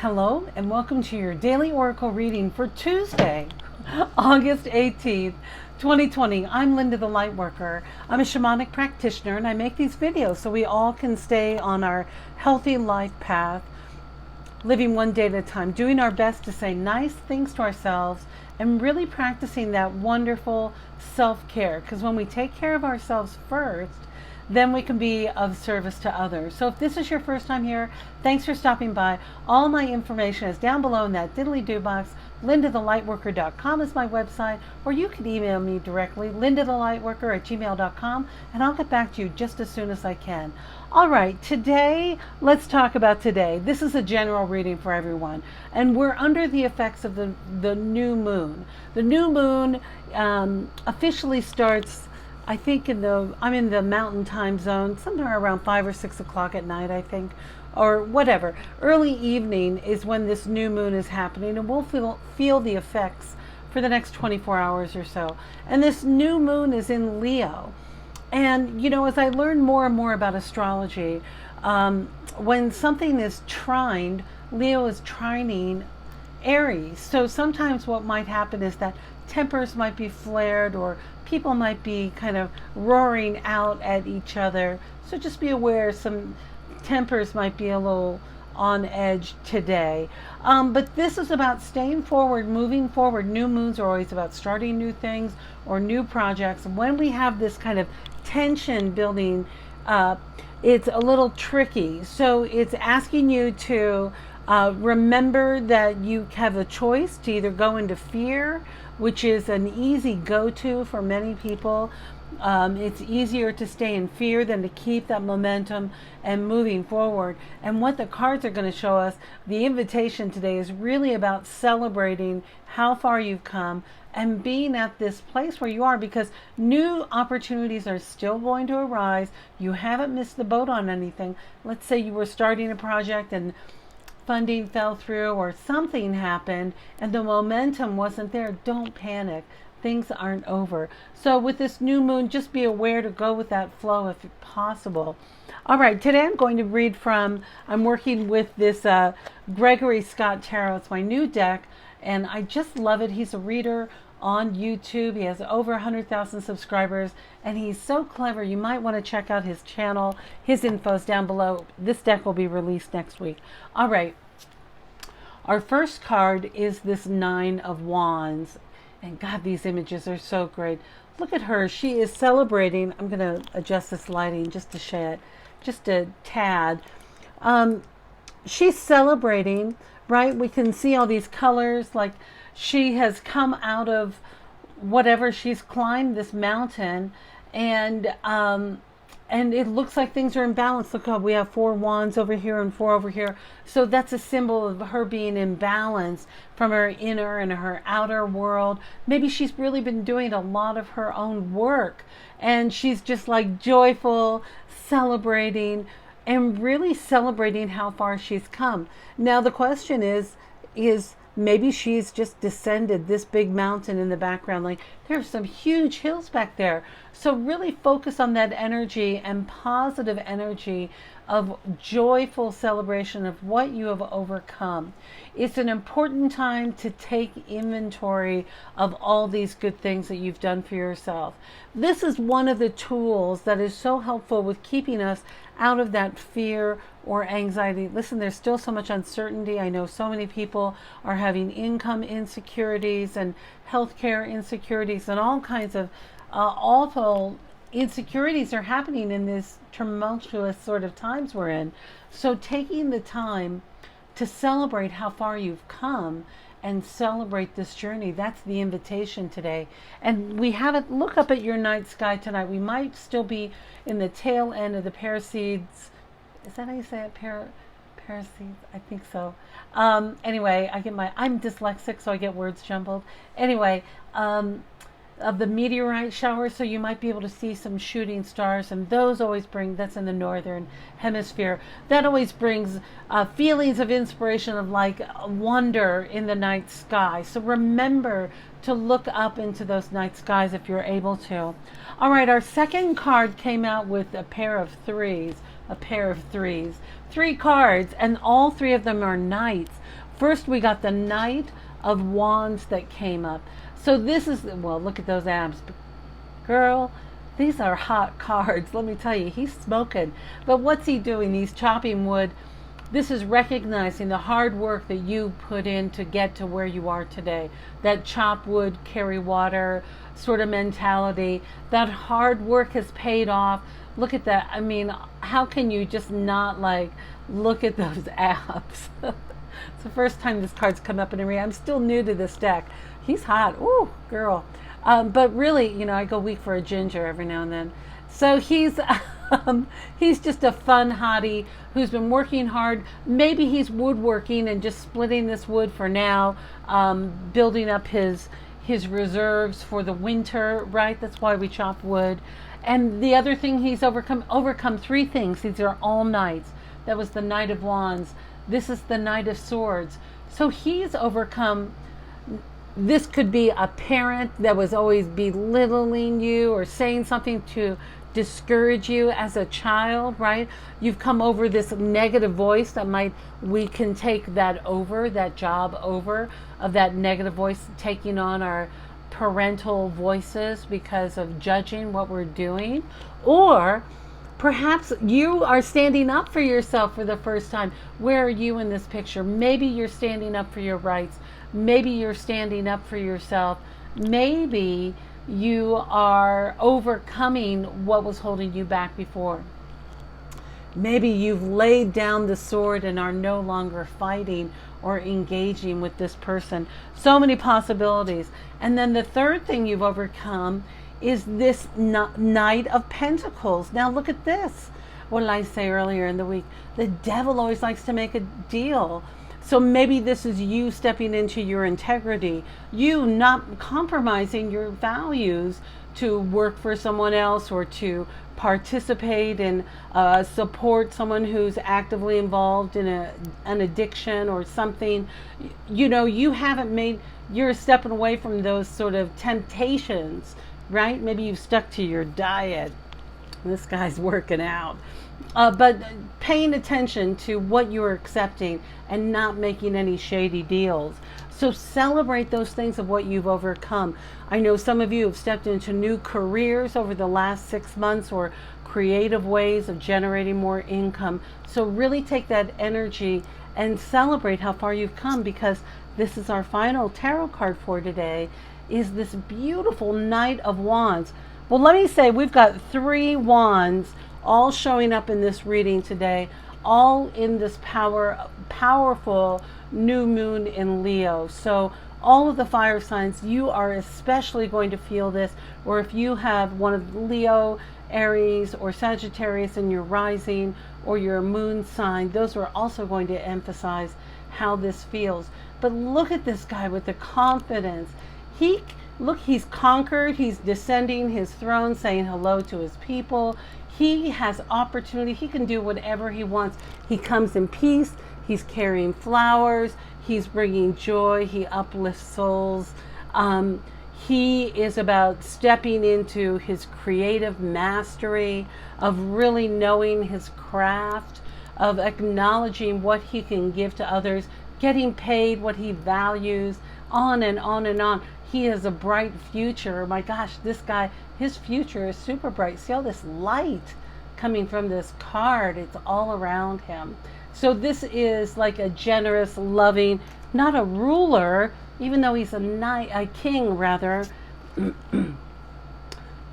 Hello and welcome to your daily oracle reading for Tuesday, August 18th, 2020. I'm Linda the Lightworker. I'm a shamanic practitioner and I make these videos so we all can stay on our healthy life path, living one day at a time, doing our best to say nice things to ourselves and really practicing that wonderful self-care. Because when we take care of ourselves first, then we can be of service to others. So if this is your first time here, thanks for stopping by. All my information is down below in that diddly-do box. LindaTheLightWorker.com is my website, or you can email me directly, LindaTheLightWorker@gmail.com, and I'll get back to you just as soon as I can. All right, today, let's talk about today. This is a general reading for everyone, and we're under the effects of the new moon. The new moon officially starts, I think I'm in the mountain time zone, somewhere around 5 or 6 o'clock at night, I think, or whatever. Early evening is when this new moon is happening, and we'll feel the effects for the next 24 hours or so. And this new moon is in Leo. And, you know, as I learn more and more about astrology, when something is trined, Leo is trining Aries. So sometimes what might happen is that tempers might be flared or people might be kind of roaring out at each other. So just be aware some tempers might be a little on edge today. But this is about staying forward, moving forward. New moons are always about starting new things or new projects. And when we have this kind of tension building up, it's a little tricky. So it's asking you to remember that you have a choice to either go into fear, which is an easy go-to for many people. It's easier to stay in fear than to keep that momentum and moving forward. And what the cards are going to show us, the invitation today is really about celebrating how far you've come and being at this place where you are, because new opportunities are still going to arise. You haven't missed the boat on anything. Let's say you were starting a project and funding fell through or something happened and the momentum wasn't there. Don't panic. Things aren't over. So with this new moon, just be aware to go with that flow if possible. All right, today I'm going to read from, I'm working with this Gregory Scott Tarot. It's my new deck and I just love it. He's a reader on YouTube. He has over 100,000 subscribers and he's so clever. You might want to check out his channel. His info's down below. This deck will be released next week. All right. Our first card is this Nine of Wands. And God, these images are so great. Look at her. She is celebrating. I'm going to adjust this lighting just to shed, just a tad. She's celebrating, right? We can see all these colors, like she has come out of whatever, she's climbed this mountain, and it looks like things are in balance. Look how we have 4 wands over here and 4 over here. So that's a symbol of her being in balance from her inner and her outer world. Maybe she's really been doing a lot of her own work and she's just like joyful, celebrating, and really celebrating how far she's come. Now the question is maybe she's just descended this big mountain in the background. Like there's some huge hills back there. So really focus on that energy and positive energy of joyful celebration of what you have overcome. It's an important time to take inventory of all these good things that you've done for yourself. This is one of the tools that is so helpful with keeping us out of that fear or anxiety. Listen, there's still so much uncertainty. I know so many people are having income insecurities and healthcare insecurities and all kinds of awful insecurities are happening in this tumultuous sort of times we're in. So taking the time to celebrate how far you've come and celebrate this journey, that's the invitation today. And we have it, look up at your night sky tonight. We might still be in the tail end of the Perseids. Is that how you say it? Perseids? I think so. Anyway, I'm dyslexic, so I get words jumbled. Anyway, of the meteorite shower, so you might be able to see some shooting stars, and those always bring, that's in the northern hemisphere, that always brings feelings of inspiration, of like wonder in the night sky. So remember to look up into those night skies if you're able to. All right, our second card came out with a pair of threes. a pair of threes. 3 cards, and all 3 of them are knights. First, we got the Knight of Wands that came up. So this is, well, look at those abs. Girl, these are hot cards. Let me tell you, he's smoking. But what's he doing? He's chopping wood. This is recognizing the hard work that you put in to get to where you are today. That chop wood, carry water sort of mentality. That hard work has paid off. Look at that. I mean, how can you just not like look at those abs? It's the first time this card's come up in a read. I'm still new to this deck. He's hot. Ooh, girl. But really, you know, I go weak for a ginger every now and then. So he's just a fun hottie who's been working hard. Maybe he's woodworking and just splitting this wood for now, building up his reserves for the winter, right? That's why we chop wood. And the other thing he's overcome 3 things. These are all knights. That was the Knight of Wands. This is the Knight of Swords. So he's overcome. This could be a parent that was always belittling you or saying something to discourage you as a child, right? You've come over this negative voice we can take that job over of that negative voice taking on our parental voices because of judging what we're doing. Or perhaps you are standing up for yourself for the first time. Where are you in this picture? Maybe you're standing up for your rights. Maybe you're standing up for yourself. Maybe you are overcoming what was holding you back before. Maybe you've laid down the sword and are no longer fighting or engaging with this person. So many possibilities. And then the third thing you've overcome is this Knight of Pentacles. Now look at this. What did I say earlier in the week? The devil always likes to make a deal. So maybe this is you stepping into your integrity, you not compromising your values to work for someone else or to participate and support someone who's actively involved in an addiction or something. You know, you're stepping away from those sort of temptations, right? Maybe you've stuck to your diet. This guy's working out. But paying attention to what you're accepting and not making any shady deals. So celebrate those things of what you've overcome. I know some of you have stepped into new careers over the last 6 months or creative ways of generating more income. So really take that energy and celebrate how far you've come, because this is our final tarot card for today, is this beautiful Knight of Wands. Well, let me say we've got 3 wands all showing up in this reading today, all in this powerful new moon in Leo. So all of the fire signs, you are especially going to feel this, or if you have one of Leo, Aries, or Sagittarius in your rising or your moon sign, those are also going to emphasize how this feels. But look at this guy with the confidence. He's conquered, he's descending his throne, saying hello to his people. He has opportunity, he can do whatever he wants. He comes in peace, he's carrying flowers, he's bringing joy, he uplifts souls. He is about stepping into his creative mastery, of really knowing his craft, of acknowledging what he can give to others, getting paid what he values, on and on and on. He has a bright future. My gosh, this guy, his future is super bright. See all this light coming from this card? It's all around him. So this is like a generous, loving, not a ruler, even though he's a king rather.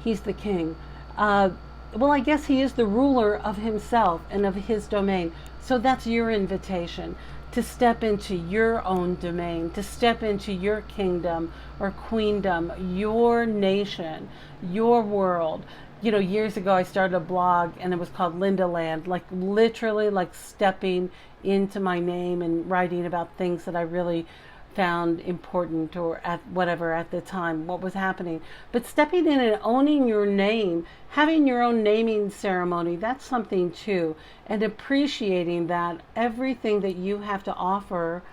He's the king. Well, I guess he is the ruler of himself and of his domain. So that's your invitation, to step into your own domain, to step into your kingdom or queendom, your nation, your world. You know, years ago I started a blog and it was called Linda Land, like literally like stepping into my name and writing about things that I really found important, or at the time, what was happening. But stepping in and owning your name, having your own naming ceremony, that's something too. And appreciating that, everything that you have to offer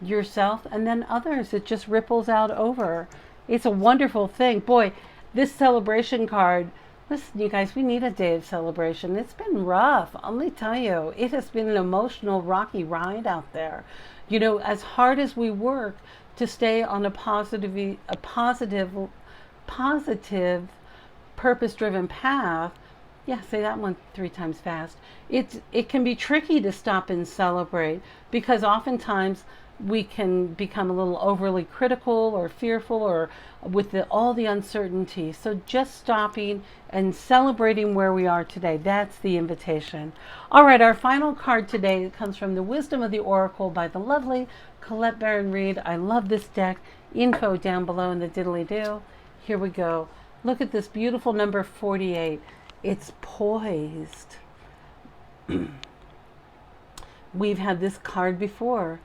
yourself and then others, it just ripples out over. It's a wonderful thing. Boy, this celebration card, Listen, you guys, we need a day of celebration. It's been rough. Let me tell you, it has been an emotional, rocky ride out there. You know, as hard as we work to stay on a positive, purpose-driven path. Yeah, say that one 3 times fast. It can be tricky to stop and celebrate because oftentimes we can become a little overly critical or fearful or with all the uncertainty. So just stopping and celebrating where we are today, that's the invitation. All right, our final card today comes from the Wisdom of the Oracle by the lovely Colette Baron-Reid. I love this deck. Info down below in the diddly-do. Here we go. Look at this beautiful number 48. It's poised. We've had this card before.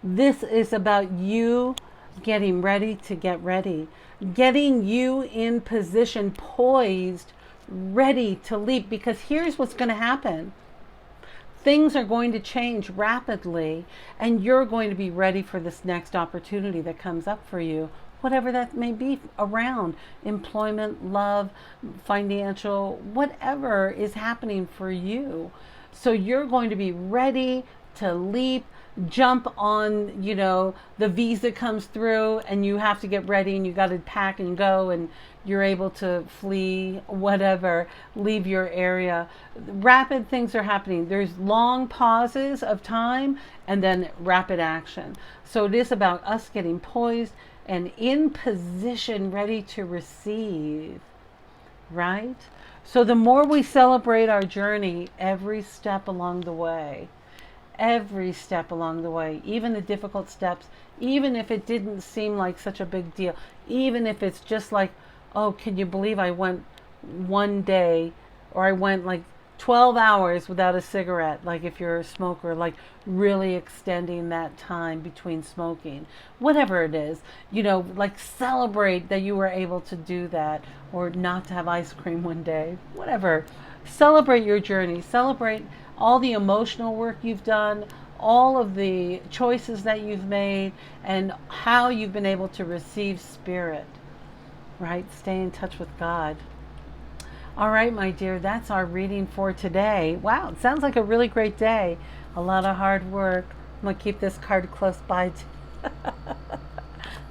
This is about you getting ready to get ready. Getting you in position, poised, ready to leap. Because here's what's going to happen. Things are going to change rapidly, and you're going to be ready for this next opportunity that comes up for you, whatever that may be around employment, love, financial, whatever is happening for you. So you're going to be ready to leap, jump on, you know, the visa comes through and you have to get ready and you got to pack and go and you're able to flee, whatever, leave your area. Rapid things are happening. There's long pauses of time and then rapid action. So it is about us getting poised and in position, ready to receive, right? So the more we celebrate our journey, every step along the way, even the difficult steps, even if it didn't seem like such a big deal, even if it's just like, oh, can you believe I went one day or I went like 12 hours without a cigarette, like if you're a smoker, like really extending that time between smoking, whatever it is, you know, like celebrate that you were able to do that or not to have ice cream one day, whatever. Celebrate your journey, celebrate all the emotional work you've done, all of the choices that you've made, and how you've been able to receive spirit, right? Stay in touch with God. All right, my dear, that's our reading for today. Wow, it sounds like a really great day. A lot of hard work. I'm going to keep this card close by.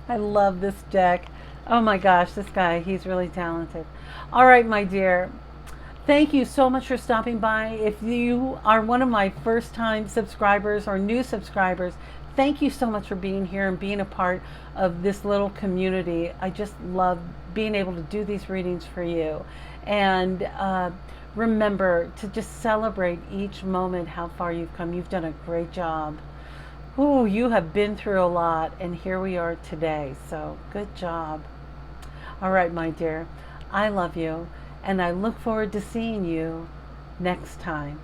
I love this deck. Oh my gosh, this guy, he's really talented. All right, my dear. Thank you so much for stopping by. If you are one of my first time subscribers or new subscribers, thank you so much for being here and being a part of this little community. I just love being able to do these readings for you. And remember to just celebrate each moment, how far you've come. You've done a great job. Ooh, you have been through a lot, and here we are today. So good job. All right, my dear, I love you, and I look forward to seeing you next time.